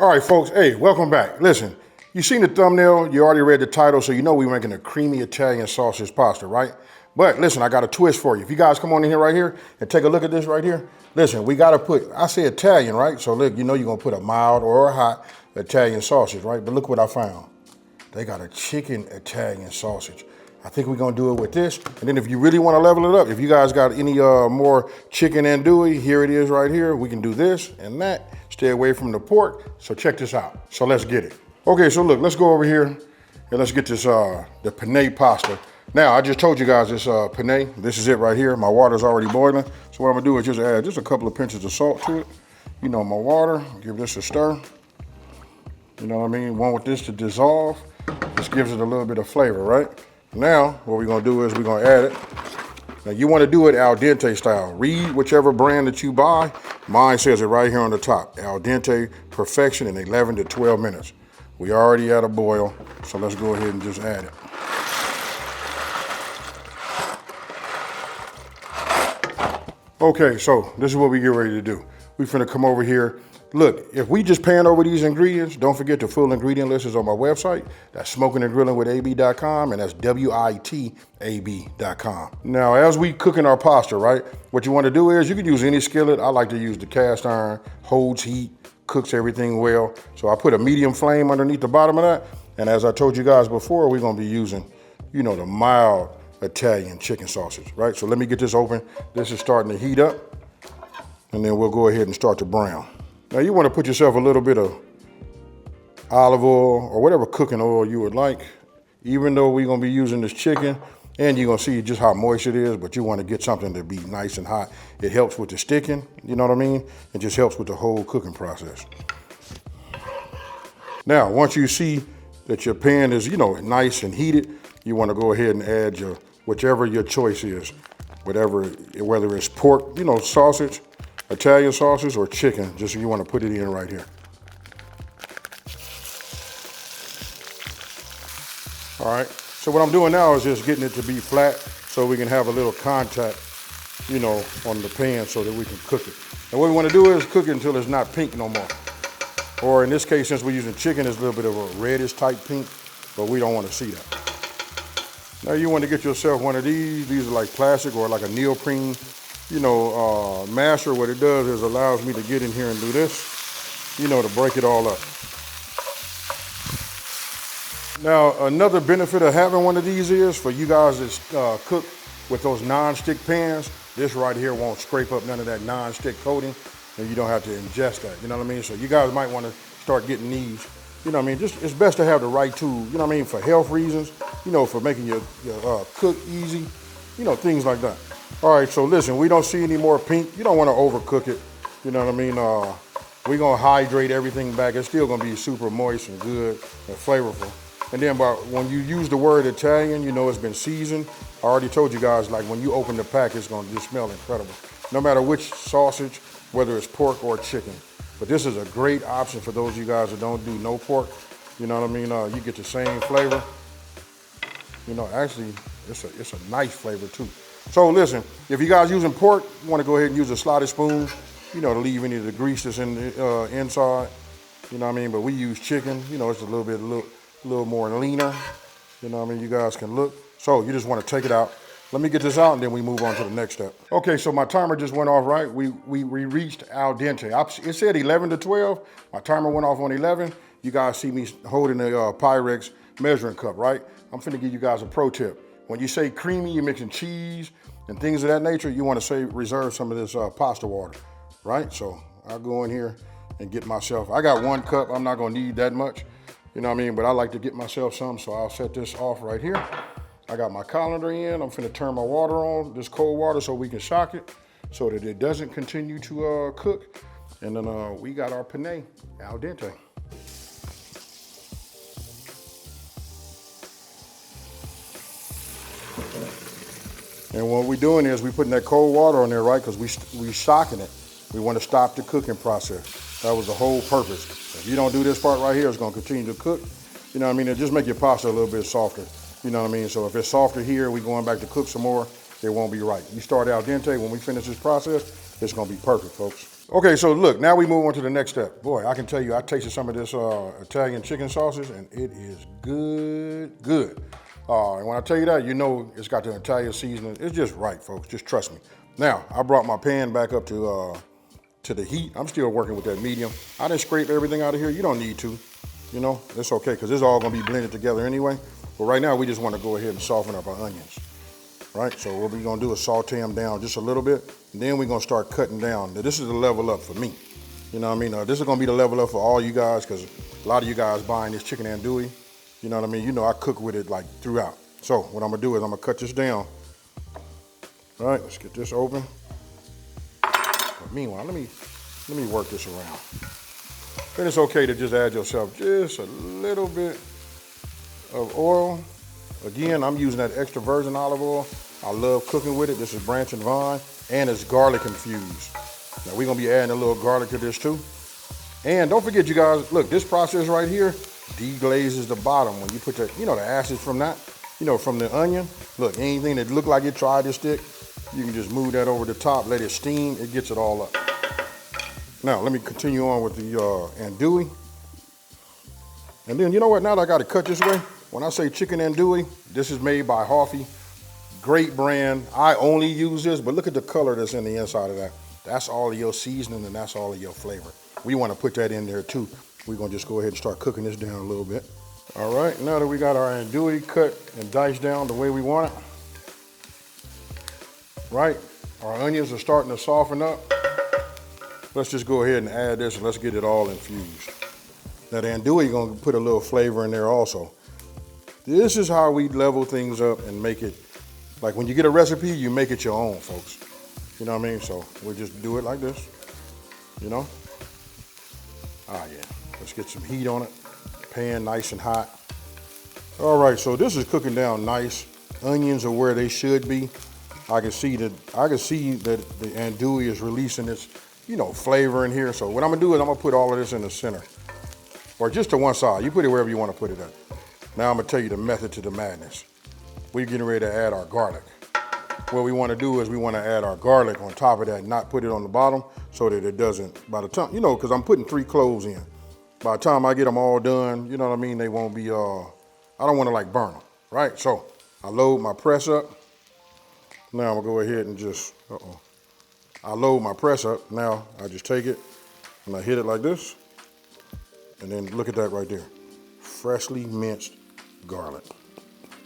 All right, folks, hey, welcome back. Listen, you seen the thumbnail, you already read the title, so you know we're making a creamy Italian sausage pasta, right? But listen, I got a twist for you. If you guys come on in here right here and take a look at this right here, listen, we gotta put, I say Italian, right? So look, you know you're gonna put a mild or a hot Italian sausage, right? But look what I found. They got a chicken Italian sausage. I think we're gonna do it with this. And then if you really wanna level it up, if you guys got any more chicken andouille, here it is right here. We can do this and that. Stay away from the pork. So check this out. So let's get it. Okay, so look, let's go over here and let's get this, the penne pasta. Now, I just told you guys this penne, this is it right here. My water's already boiling. So what I'm gonna do is just add just a couple of pinches of salt to it. You know, my water, give this a stir. You know what I mean? Want this to dissolve. Just gives it a little bit of flavor, right? Now, what we're gonna do is we're gonna add it. Now you wanna do it al dente style. Read whichever brand that you buy. Mine says it right here on the top. Al dente perfection in 11 to 12 minutes. We already at a boil, so let's go ahead and just add it. Okay, so this is what we get ready to do. We finna come over here. Look, if we just pan over these ingredients, don't forget the full ingredient list is on my website. That's smokinandgrillin.ab.com, and that's WITAB.com. Now, as we cooking our pasta, right, what you want to do is you can use any skillet. I like to use the cast iron, holds heat, cooks everything well. So I put a medium flame underneath the bottom of that. And as I told you guys before, we're going to be using, you know, the mild Italian chicken sausage, right? So let me get this open. This is starting to heat up, and then we'll go ahead and start to brown. Now you want to put yourself a little bit of olive oil or whatever cooking oil you would like, even though we're going to be using this chicken, and you're going to see just how moist it is, but you want to get something to be nice and hot. It helps with the sticking, you know what I mean? It just helps with the whole cooking process. Now, once you see that your pan is, you know, nice and heated, you want to go ahead and add your, whichever your choice is, whether it's pork, you know, sausage, Italian sausage, or chicken, just so you want to put it in right here. All right, so what I'm doing now is just getting it to be flat so we can have a little contact, you know, on the pan so that we can cook it. And what we want to do is cook it until it's not pink no more. Or in this case, since we're using chicken, it's a little bit of a reddish type pink, but we don't want to see that. Now you want to get yourself one of these. These are like plastic or like a neoprene, you know, masher. What it does is allows me to get in here and do this, you know, to break it all up. Now, another benefit of having one of these is for you guys that cook with those non-stick pans, this right here won't scrape up none of that non-stick coating, and you don't have to ingest that, you know what I mean? So you guys might want to start getting these, you know what I mean? Just, it's best to have the right tool, you know what I mean? For health reasons, you know, for making your cook easy, you know, things like that. All right, so listen, we don't see any more pink. You don't want to overcook it. You know what I mean? We're going to hydrate everything back. It's still going to be super moist and good and flavorful. And then when you use the word Italian, you know it's been seasoned. I already told you guys, like when you open the pack, it's going to just smell incredible. No matter which sausage, whether it's pork or chicken. But this is a great option for those of you guys that don't do no pork. You know what I mean? You get the same flavor. You know, actually, it's a nice flavor too. So listen, if you guys using pork, you want to go ahead and use a slotted spoon, you know, to leave any of the grease that's in the inside. You know what I mean? But we use chicken, you know, it's a little more leaner. You know what I mean? You guys can look. So you just want to take it out. Let me get this out and then we move on to the next step. Okay, so my timer just went off, right? We reached al dente. It said 11 to 12. My timer went off on 11. You guys see me holding the Pyrex measuring cup, right? I'm finna give you guys a pro tip. When you say creamy, you're mixing cheese and things of that nature, you want to reserve some of this pasta water, right? So I'll go in here and get myself, I got 1 cup, I'm not gonna need that much, you know what I mean? But I like to get myself some, so I'll set this off right here. I got my colander in, I'm finna turn my water on, this cold water, so we can shock it so that it doesn't continue to cook. And then we got our penne al dente. And what we're doing is we're putting that cold water on there, right? Because we shocking it. We want to stop the cooking process. That was the whole purpose. If you don't do this part right here, it's going to continue to cook. You know what I mean? It just make your pasta a little bit softer. You know what I mean? So if it's softer here, we going back to cook some more, it won't be right. You start al dente, when we finish this process, it's going to be perfect, folks. Okay, so look, now we move on to the next step. Boy, I can tell you, I tasted some of this Italian chicken sausage, and it is good, good. And when I tell you that, you know it's got the Italian seasoning. It's just right, folks. Just trust me. Now, I brought my pan back up to the heat. I'm still working with that medium. I didn't scrape everything out of here. You don't need to. You know, it's okay, because it's all going to be blended together anyway. But right now, we just want to go ahead and soften up our onions. Right, so what we're gonna do is saute them down just a little bit, and then we're gonna start cutting down. Now, this is the level up for me. You know what I mean? This is gonna be the level up for all you guys, because a lot of you guys buying this chicken andouille. You know what I mean? You know I cook with it like throughout. So what I'm gonna do is I'm gonna cut this down. All right, let's get this open. But meanwhile, let me work this around. Then it's okay to just add yourself just a little bit of oil. Again, I'm using that extra virgin olive oil. I love cooking with it. This is Branch and Vine, and it's garlic infused. Now we're gonna be adding a little garlic to this too. And don't forget, you guys, look, this process right here deglazes the bottom when you put the, you know, the acids from that, you know, from the onion. Look, anything that looked like it tried to stick, you can just move that over the top, let it steam, it gets it all up. Now, let me continue on with the andouille. And then, you know what, now that I got it cut this way, when I say chicken andouille, this is made by Hoffy. Great brand. I only use this, but look at the color that's in the inside of that. That's all of your seasoning and that's all of your flavor. We want to put that in there too. We're going to just go ahead and start cooking this down a little bit. All right, now that we got our andouille cut and diced down the way we want it, right, our onions are starting to soften up. Let's just go ahead and add this and let's get it all infused. Now the andouille is going to put a little flavor in there also. This is how we level things up and make it, like when you get a recipe, you make it your own, folks. You know what I mean? So we'll just do it like this, you know? Ah, yeah. Let's get some heat on it. Pan nice and hot. All right, so this is cooking down nice. Onions are where they should be. I can see that the andouille is releasing its, you know, flavor in here. So what I'm gonna do is I'm gonna put all of this in the center, or just to one side. You put it wherever you want to put it at. Now I'm gonna tell you the method to the madness. We're getting ready to add our garlic. What we want to do is we want to add our garlic on top of that, not put it on the bottom so that it doesn't, by the time, you know, because I'm putting 3 cloves in. By the time I get them all done, you know what I mean, they won't be, I don't want to like burn them, right? So I load my press up. Now I'm gonna go ahead and just, I load my press up. Now I just take it and I hit it like this. And then look at that right there. Freshly minced garlic.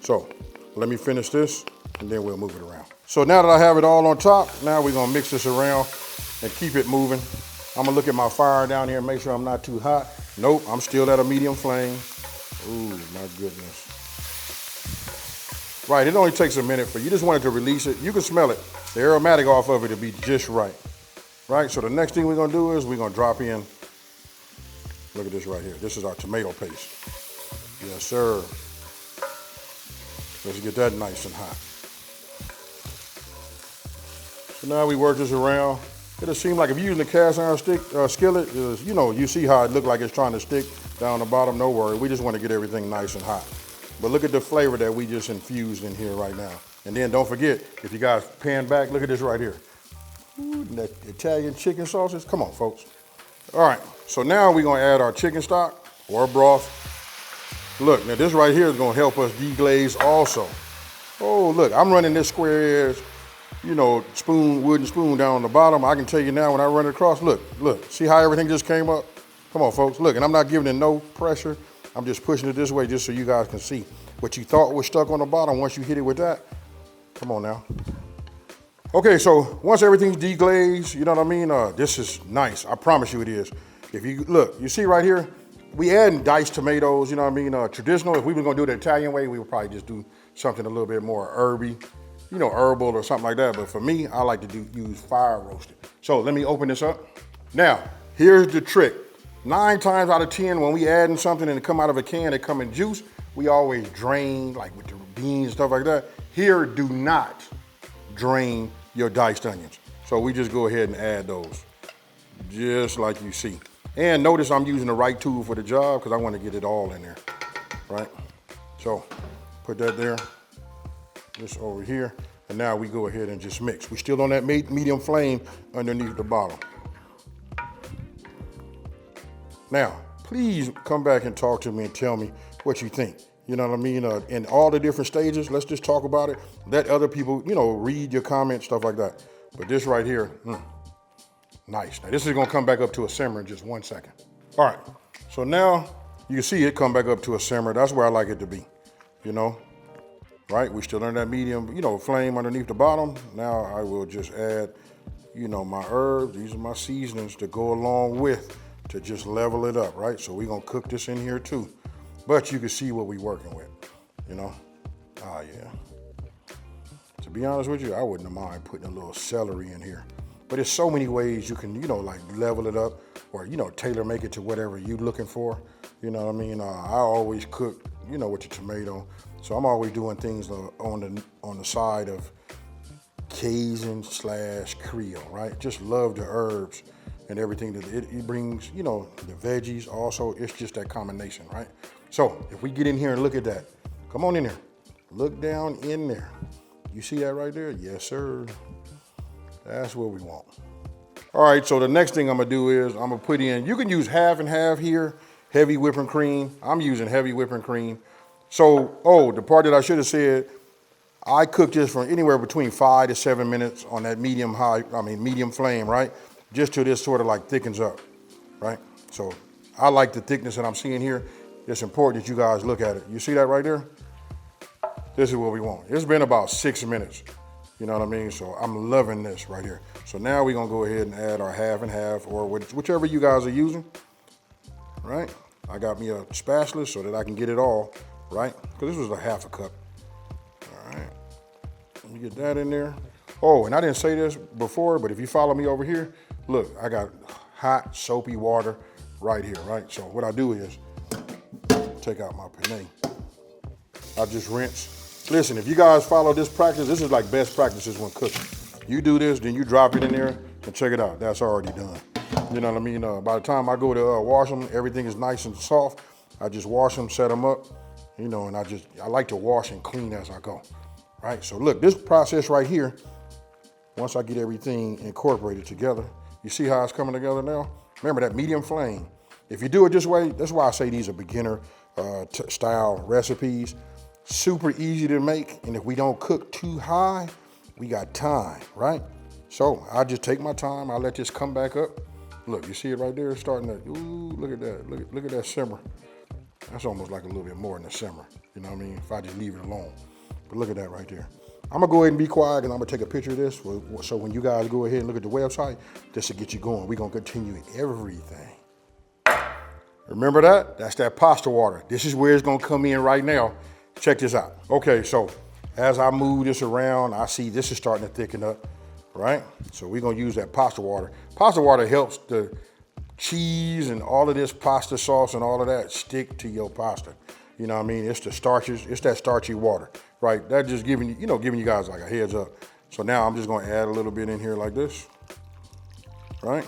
So let me finish this and then we'll move it around. So now that I have it all on top, now we're gonna mix this around and keep it moving. I'm gonna look at my fire down here and make sure I'm not too hot. Nope, I'm still at a medium flame. Ooh, my goodness. Right, it only takes a minute for you. Just wanted to release it. You can smell it. The aromatic off of it to be just right. Right, so the next thing we're gonna do is we're gonna drop in, look at this right here. This is our tomato paste. Yes, sir. Let's get that nice and hot. So now we work this around. It'll seem like if you're using the cast iron skillet, you know, you see how it look like it's trying to stick down the bottom. No worry, we just want to get everything nice and hot. But look at the flavor that we just infused in here right now. And then don't forget, if you guys pan back, look at this right here. Ooh, that Italian chicken sausage. Come on, folks. All right, so now we're gonna add our chicken stock or broth. Look, now this right here is gonna help us deglaze also. Oh, look, I'm running this square edge, you know, wooden spoon down on the bottom. I can tell you now when I run it across, look, see how everything just came up? Come on, folks, look, and I'm not giving it no pressure. I'm just pushing it this way just so you guys can see. What you thought was stuck on the bottom, once you hit it with that, come on now. Okay, so once everything's deglazed, you know what I mean? This is nice, I promise you it is. If you, look, you see right here, we adding diced tomatoes, you know what I mean? Traditional, if we were gonna do it the Italian way, we would probably just do something a little bit more herby, you know, herbal or something like that. But for me, I like to use fire roasted. So let me open this up. Now, here's the trick. 9 times out of 10, when we adding something and it come out of a can, it come in juice, we always drain, like with the beans and stuff like that. Here, do not drain your diced onions. So we just go ahead and add those, just like you see. And notice I'm using the right tool for the job because I want to get it all in there, right? So put that there, this over here, and now we go ahead and just mix. We're still on that medium flame underneath the bottom. Now, please come back and talk to me and tell me what you think. You know what I mean? In all the different stages, let's just talk about it. Let other people, read your comments, stuff like that. But this right here, nice. Now this is gonna come back up to a simmer in just 1 second. All right, so now you can see it come back up to a simmer. That's where I like it to be, right? We still in that medium, flame underneath the bottom. Now I will just add, my herbs. These are my seasonings to go along with to just level it up, right? So we're gonna cook this in here too. But you can see what we're working with, Ah, yeah. To be honest with you, I wouldn't mind putting a little celery in here. But there's so many ways you can, like level it up or, tailor make it to whatever you're looking for. You know what I mean? I always cook, with the tomato. So I'm always doing things on the side of Cajun/Creole, right? Just love the herbs and everything that it brings, the veggies also. It's just that combination, right? So if we get in here and look at that, come on in there. Look down in there. You see that right there? Yes, sir. That's what we want. All right, so the next thing I'm gonna do is I'm gonna put in, you can use half and half here, heavy whipping cream. I'm using heavy whipping cream. So, the part that I should have said, I cook this for anywhere between 5 to 7 minutes on that medium flame, right? Just till this sort of like thickens up, right? So I like the thickness that I'm seeing here. It's important that you guys look at it. You see that right there? This is what we want. It's been about 6 minutes. You know what I mean? So I'm loving this right here. So now we're gonna go ahead and add our half and half or whichever you guys are using, right? I got me a spatula so that I can get it all, right? Because this was a half a cup. All right, let me get that in there. Oh, and I didn't say this before, but if you follow me over here, look, I got hot soapy water right here, right? So what I do is take out my penne. I just rinse. Listen, if you guys follow this practice, this is like best practices when cooking. You do this, then you drop it in there and check it out. That's already done. You know what I mean? By the time I go to wash them, everything is nice and soft. I just wash them, set them up, and I like to wash and clean as I go, right? So look, this process right here, once I get everything incorporated together, you see how it's coming together now? Remember that medium flame. If you do it this way, that's why I say these are beginner style recipes. Super easy to make, and if we don't cook too high, we got time, right? So I just take my time, I let this come back up. Look, you see it right there, starting to, ooh, look at that, look at that simmer. That's almost like a little bit more than a simmer, you know what I mean? If I just leave it alone. But look at that right there. I'm gonna go ahead and be quiet, and I'm gonna take a picture of this, so when you guys go ahead and look at the website, just to get you going, we're gonna continue everything. Remember that? That's that pasta water. This is where it's gonna come in right now. Check this out. Okay, so as I move this around, I see this is starting to thicken up, right? So we're gonna use that pasta water. Pasta water helps the cheese and all of this pasta sauce and all of that stick to your pasta. You know what I mean? It's the starches, it's that starchy water, right? That just giving you guys like a heads up. So now I'm just gonna add a little bit in here like this, right?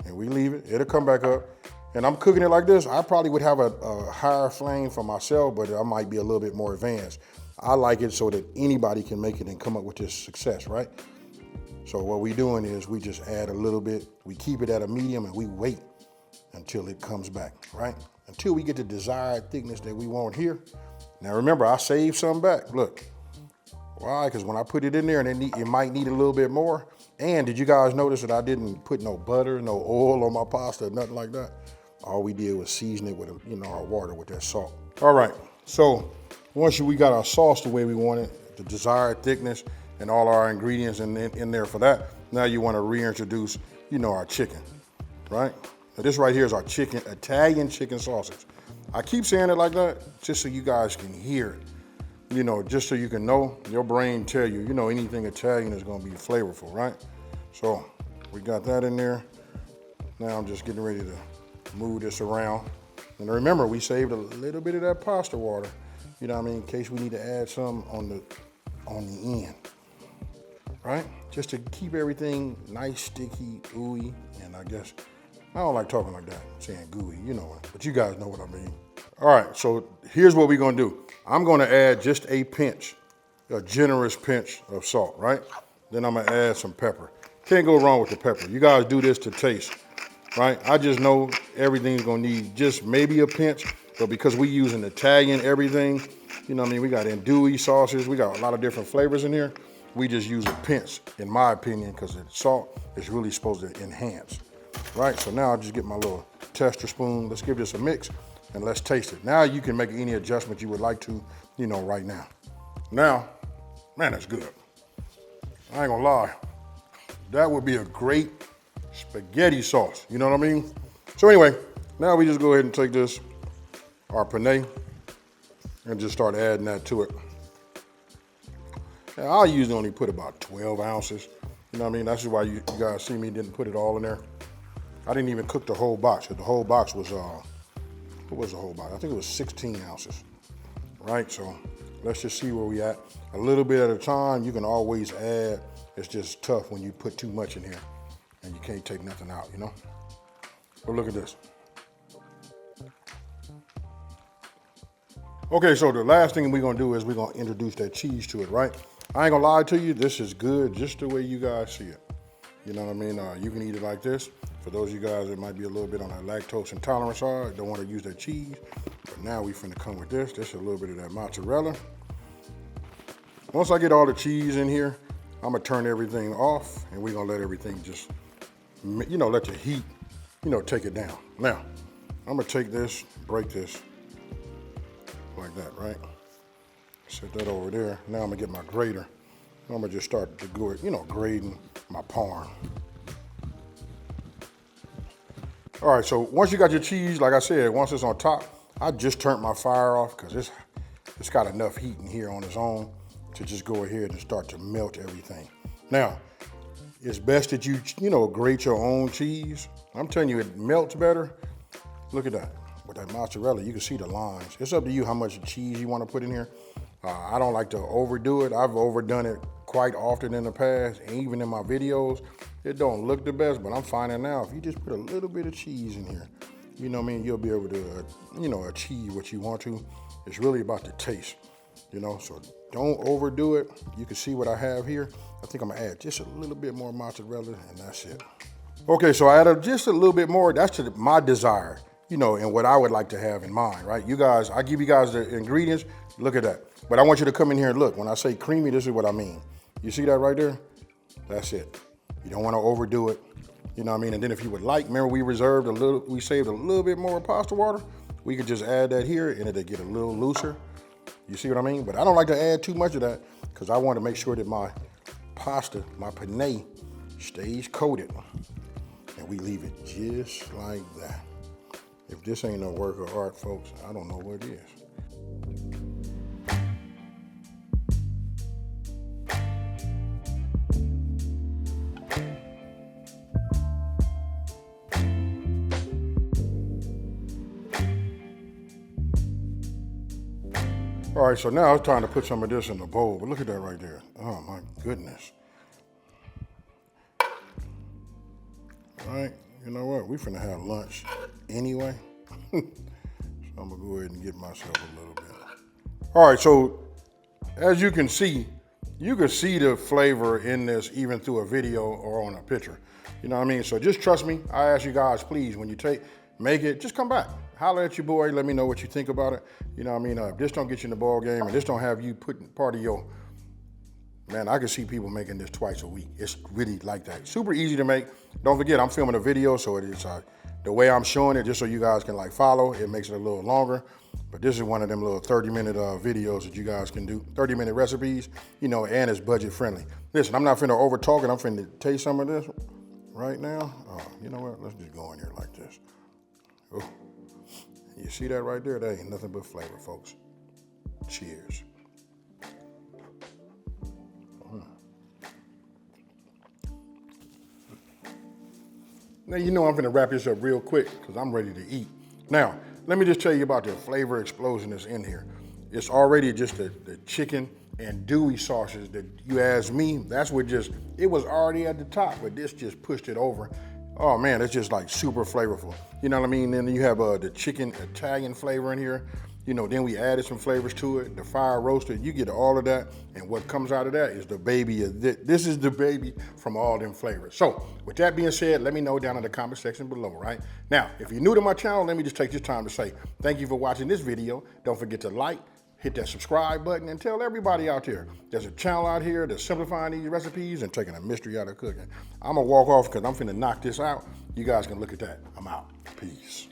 And we leave it, it'll come back up. And I'm cooking it like this. I probably would have a higher flame for myself, but I might be a little bit more advanced. I like it so that anybody can make it and come up with this success, right? So what we're doing is we just add a little bit, we keep it at a medium, and we wait until it comes back, right? Until we get the desired thickness that we want here. Now remember, I saved some back, look. Why? Because when I put it in there, and it might need a little bit more. And did you guys notice that I didn't put no butter, no oil on my pasta, nothing like that? All we did was season it with our water with that salt. All right, so once we got our sauce the way we want it, the desired thickness, and all our ingredients in there for that, now you want to reintroduce, our chicken, right? Now this right here is our Italian chicken sausage. I keep saying it like that just so you guys can hear it. Just so you can know, your brain tell you, anything Italian is gonna be flavorful, right? So we got that in there. Now I'm just getting ready to move this around. And remember, we saved a little bit of that pasta water, in case we need to add some on the end, right? Just to keep everything nice, sticky, ooey, and I guess, I don't like talking like that, saying gooey, but you guys know what I mean. All right, so here's what we're gonna do. I'm gonna add just a generous pinch of salt, right? Then I'm gonna add some pepper. Can't go wrong with the pepper. You guys do this to taste. right? I just know everything's gonna need just maybe a pinch, but because we using Italian everything, you know what I mean? We got andouille sauces, we got a lot of different flavors in here. We just use a pinch, in my opinion, because the salt is really supposed to enhance, right? So now I'll just get my little tester spoon. Let's give this a mix and let's taste it. Now you can make any adjustment you would like to, you know, right now. Now, man, that's good. I ain't gonna lie. That would be a great spaghetti sauce, you know what I mean? So anyway, now we just go ahead and take this, our penne, and just start adding that to it. Now, I usually only put about 12 ounces. You know what I mean? That's why you guys see me didn't put it all in there. I didn't even cook the whole box. The whole box was, what was the whole box? I think it was 16 ounces, right? So let's just see where we at. A little bit at a time, you can always add. It's just tough when you put too much in here and you can't take nothing out, you know? But look at this. Okay, so the last thing we're gonna do is we're gonna introduce that cheese to it, right? I ain't gonna lie to you, this is good just the way you guys see it. You know what I mean? You can eat it like this. For those of you guys that might be a little bit on that lactose intolerant side, don't wanna use that cheese, but now we finna come with this. This is a little bit of that mozzarella. Once I get all the cheese in here, I'm gonna turn everything off and we're gonna let everything just, you know, let the heat, you know, take it down. Now, I'm gonna take this, break this, like that, right? Set that over there. Now I'm gonna get my grater. I'm gonna just start to go, you know, grading my parm. All right, so once you got your cheese, like I said, once it's on top, I just turned my fire off because it's got enough heat in here on its own to just go ahead and start to melt everything. Now, it's best that you know, grate your own cheese. I'm telling you, it melts better. Look at that. With that mozzarella, you can see the lines. It's up to you how much cheese you want to put in here. I don't like to overdo it. I've overdone it quite often in the past, and even in my videos, it don't look the best, but I'm finding now if you just put a little bit of cheese in here, you know what I mean, you'll be able to, you know, achieve what you want to. It's really about the taste, you know, so don't overdo it. You can see what I have here. I think I'm gonna add just a little bit more mozzarella and that's it. Okay, so I added just a little bit more. That's to my desire, you know, and what I would like to have in mind, right? You guys, I give you guys the ingredients, look at that. But I want you to come in here and look. When I say creamy, this is what I mean. You see that right there? That's it. You don't want to overdo it, you know what I mean? And then if you would like, remember we saved a little bit more pasta water. We could just add that here and it'll get a little looser. You see what I mean? But I don't like to add too much of that because I want to make sure that my pasta, my penne, stays coated. And we leave it just like that. If this ain't no work of art, folks, I don't know what is. All right, so now it's time to put some of this in the bowl, but look at that right there. Oh my goodness. All right, you know what? We finna have lunch anyway. So I'm gonna go ahead and get myself a little bit. All right, so as you can see the flavor in this even through a video or on a picture. You know what I mean? So just trust me. I ask you guys, please, when you make it, just come back. Holler at your boy, let me know what you think about it. You know what I mean? If this don't get you in the ball game and this don't have you putting part of your, man, I can see people making this twice a week. It's really like that. Super easy to make. Don't forget, I'm filming a video, so it is the way I'm showing it, just so you guys can like follow. It makes it a little longer. But this is one of them little 30-minute videos that you guys can do, 30-minute recipes, you know, and it's budget friendly. Listen, I'm not finna over talk it. I'm finna taste some of this right now. Oh, you know what? Let's just go in here like this. Oh. You see that right there? That ain't nothing but flavor, folks. Cheers. Now, you know I'm gonna wrap this up real quick because I'm ready to eat. Now, let me just tell you about the flavor explosion that's in here. It's already just the chicken and andouille sauces that you asked me. That's what it was already at the top, but this just pushed it over. Oh man, it's just like super flavorful. You know what I mean? Then you have the chicken Italian flavor in here. You know, then we added some flavors to it, the fire roasted, you get all of that, and what comes out of that is the baby. This is the baby from all them flavors. So, with that being said, let me know down in the comment section below, right? Now, if you're new to my channel, let me just take this time to say thank you for watching this video. Don't forget to like, hit that subscribe button, and tell everybody out there there's a channel out here that's simplifying these recipes and taking a mystery out of cooking. I'm gonna walk off because I'm finna knock this out. You guys can look at that. I'm out. Peace.